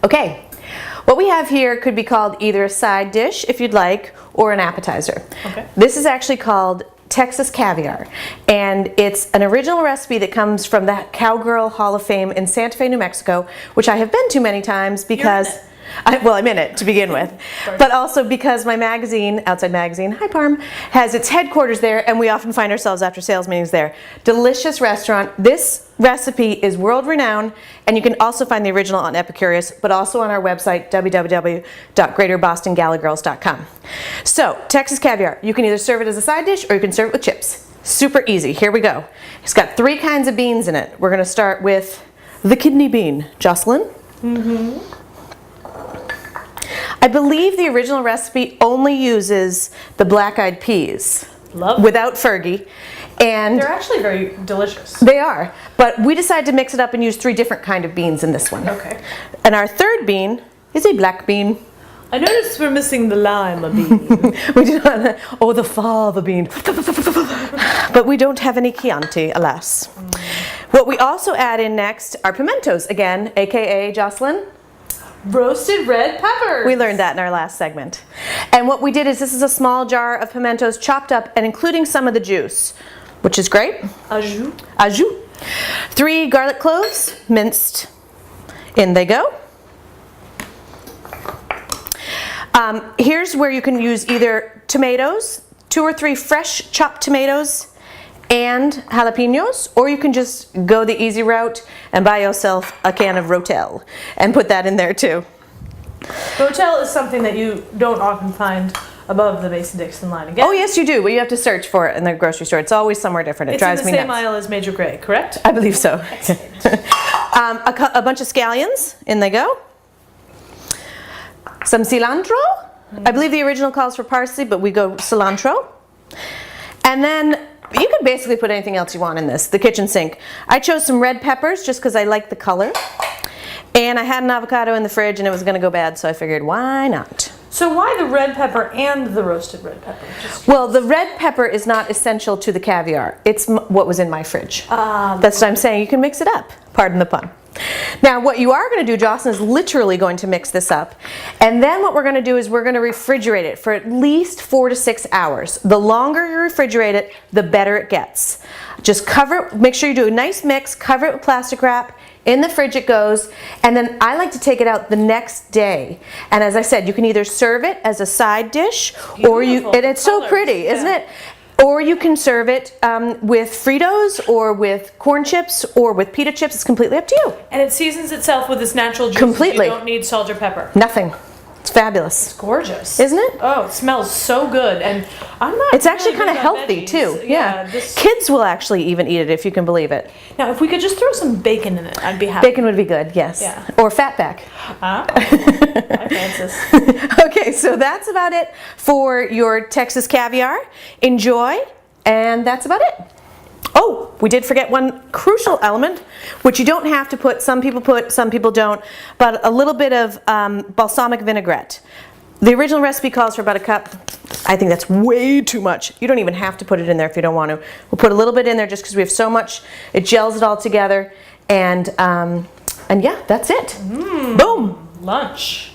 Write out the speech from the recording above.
Okay, what we have here could be called either a side dish, if you'd like, or an appetizer. Okay. This is actually called Texas Caviar, and it's an original recipe that comes from the Cowgirl Hall of Fame in Santa Fe, New Mexico, which I have been to many times because I'm in it to begin with, but also because my magazine, Outside Magazine, hi Parm, has its headquarters there, and we often find ourselves after sales meetings there. Delicious restaurant. This recipe is world renowned, and you can also find the original on Epicurious, but also on our website, www.greaterbostongallagirls.com. So, Texas Caviar, you can either serve it as a side dish or you can serve it with chips. Super easy. Here we go. It's got 3 kinds of beans in it. We're going to start with the kidney bean. Jocelyn? Mm-hmm. I believe the original recipe only uses the black-eyed peas. Love without Fergie. And they're actually very delicious. They are, but we decided to mix it up and use 3 different kind of beans in this one. Okay. And our third bean is a black bean. I noticed we're missing the lima bean. We do not, oh, the fava bean. But we don't have any Chianti, alas. What we also add in next are pimentos, again, aka Jocelyn? Roasted red peppers. We learned that in our last segment. And what we did is this is a small jar of pimentos chopped up and including some of the juice, which is great. Au jus. Au jus. 3 garlic cloves, minced. In they go. Here's where you can use either tomatoes, 2 or 3 fresh chopped tomatoes, and jalapenos, or you can just go the easy route and buy yourself a can of Rotel and put that in there too. Rotel is something that you don't often find above the Mason-Dixon line again. Oh yes you do, but you have to search for it in the grocery store. It's always somewhere different. It drives me nuts. It's in the same aisle as Major Grey, correct? I believe so. A bunch of scallions, in they go. Some cilantro. I believe the original calls for parsley, but we go cilantro. And then you can basically put anything else you want in this, the kitchen sink. I chose some red peppers just because I like the color. And I had an avocado in the fridge and it was going to go bad, so I figured why not? So why the red pepper and the roasted red pepper? Well, the red pepper is not essential to the caviar. It's what was in my fridge. That's what I'm saying. You can mix it up. Pardon the pun. Now what you are going to do, Jocelyn, is literally going to mix this up. And then what we're going to do is we're going to refrigerate it for at least 4 to 6 hours. The longer you refrigerate it, the better it gets. Just cover it, make sure you do a nice mix, cover it with plastic wrap, in the fridge it goes, and then I like to take it out the next day. And as I said, you can either serve it as a side dish, or and it's so pretty, isn't it? Or you can serve it with Fritos or with corn chips or with pita chips. It's completely up to you. And it seasons itself with its natural juice. Completely. You don't need salt or pepper. Nothing. It's fabulous. It's gorgeous. Isn't it? Oh, it smells so good. And I'm not It's actually really kind of healthy too. Yeah. Kids will actually even eat it if you can believe it. Now, if we could just throw some bacon in it, I'd be happy. Bacon would be good, yes. Yeah. Or fatback. Hi, Francis. Okay, so that's about it for your Texas caviar. Enjoy, and that's about it. Oh, we did forget one crucial element, which you don't have to put. Some people put, some people don't, but a little bit of balsamic vinaigrette. The original recipe calls for about a cup. I think that's way too much. You don't even have to put it in there if you don't want to. We'll put a little bit in there just because we have so much. It gels it all together, and yeah, that's it. Boom. Lunch.